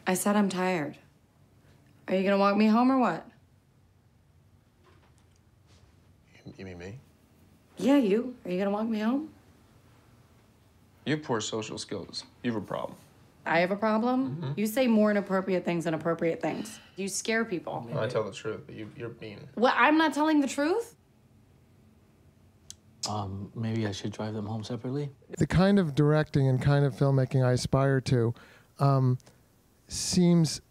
I said I'm tired. Are you gonna walk me home or what? You mean me? Yeah, you. Are you gonna walk me home? You have poor social skills. You have a problem. I have a problem? Mm-hmm. You say more inappropriate things than appropriate things. You scare people. No, I tell the truth, but you're mean. What, I'm not telling the truth? Maybe I should drive them home separately? The kind of directing and kind of filmmaking I aspire to seems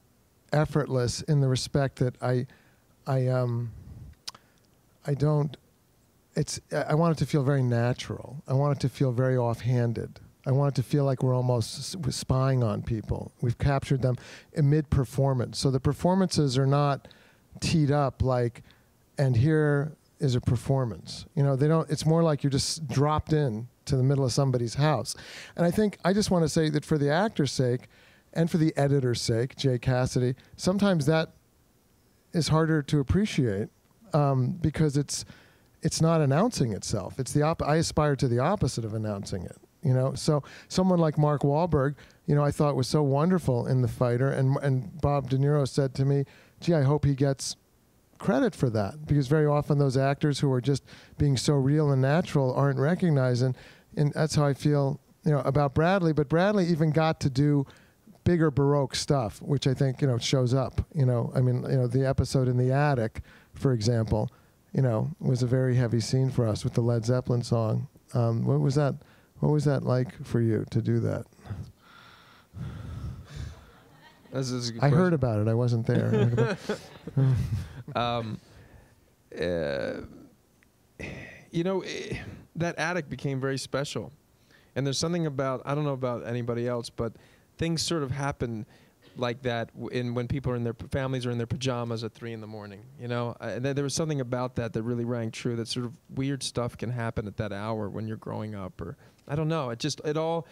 effortless in the respect that I don't. I want it to feel very natural. I want it to feel very offhanded. I want it to feel like we're almost spying on people. We've captured them mid-performance. So the performances are not teed up like, and here is a performance. You know, they don't. It's more like you're just dropped in to the middle of somebody's house. And I just want to say that for the actor's sake and for the editor's sake, Jay Cassidy, sometimes that is harder to appreciate because it's not announcing itself. It's I aspire to the opposite of announcing it. You know, so someone like Mark Wahlberg, you know, I thought was so wonderful in The Fighter, and Bob De Niro said to me, "Gee, I hope he gets credit for that," because very often those actors who are just being so real and natural aren't recognized, and that's how I feel, you know, about Bradley. But Bradley even got to do bigger Baroque stuff, which I think, you know, shows up. You know, I mean, you know, the episode in the attic, for example, you know, was a very heavy scene for us with the Led Zeppelin song. What was that? What was that like for you to do that? This is a good I question. heard about it. I wasn't there. You know, that attic became very special. And there's something about, I don't know about anybody else, but things sort of happen like that when people are in their families are in their pajamas at 3 in the morning, you know. And there was something about that really rang true, that sort of weird stuff can happen at that hour when you're growing up, or I don't know. It all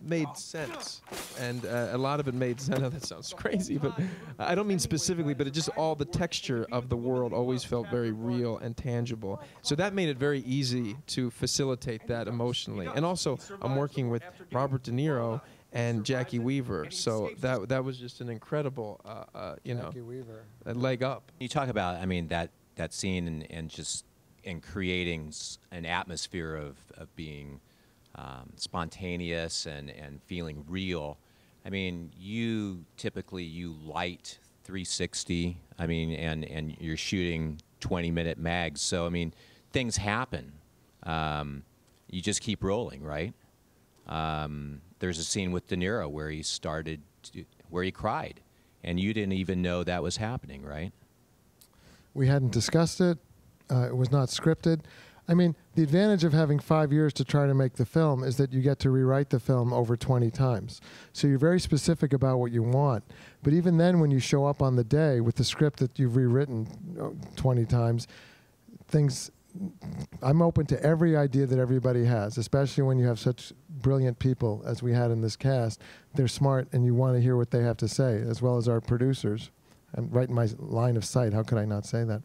made sense, and a lot of it made sense. I know that sounds crazy, but I don't mean specifically, but it just all the texture of the world always felt very real and tangible. So that made it very easy to facilitate that emotionally. And also, I'm working with Robert De Niro and Jackie Weaver, so that was just an incredible, you know, a leg up. You talk about, I mean, that scene and just creating an atmosphere of being spontaneous and feeling real. I mean, you light 360. I mean, and you're shooting 20-minute mags. So I mean, things happen. You just keep rolling, right? There's a scene with De Niro where he cried, and you didn't even know that was happening, right? We hadn't discussed it. It was not scripted. I mean, the advantage of having 5 years to try to make the film is that you get to rewrite the film over 20 times. So you're very specific about what you want. But even then, when you show up on the day with the script that you've rewritten 20 times, I'm open to every idea that everybody has, especially when you have such brilliant people as we had in this cast. They're smart, and you want to hear what they have to say, as well as our producers. I'm right in my line of sight. How could I not say that?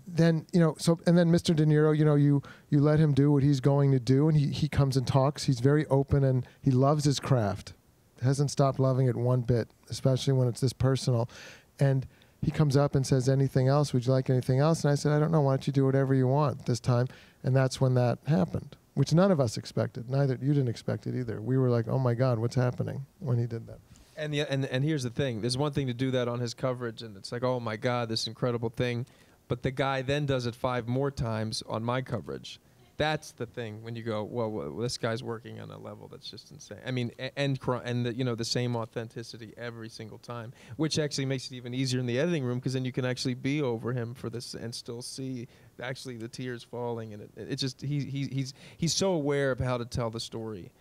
Then, you know, and then Mr. De Niro, you know, you let him do what he's going to do, and he comes and talks. He's very open, and he loves his craft. Hasn't stopped loving it one bit, especially when it's this personal. And he comes up and says, "Anything else? Would you like anything else?" And I said, "I don't know. Why don't you do whatever you want this time?" And that's when that happened, which none of us expected. Neither you didn't expect it either. We were like, "Oh my God, what's happening?" when he did that. And here's the thing. There's one thing to do that on his coverage, and it's like, oh my God, this incredible thing. But the guy then does it 5 more times on my coverage. That's the thing when you go, well, this guy's working on a level that's just insane. I mean, and you know, the same authenticity every single time, which actually makes it even easier in the editing room, because then you can actually be over him for this and still see actually the tears falling, and it's just he's so aware of how to tell the story.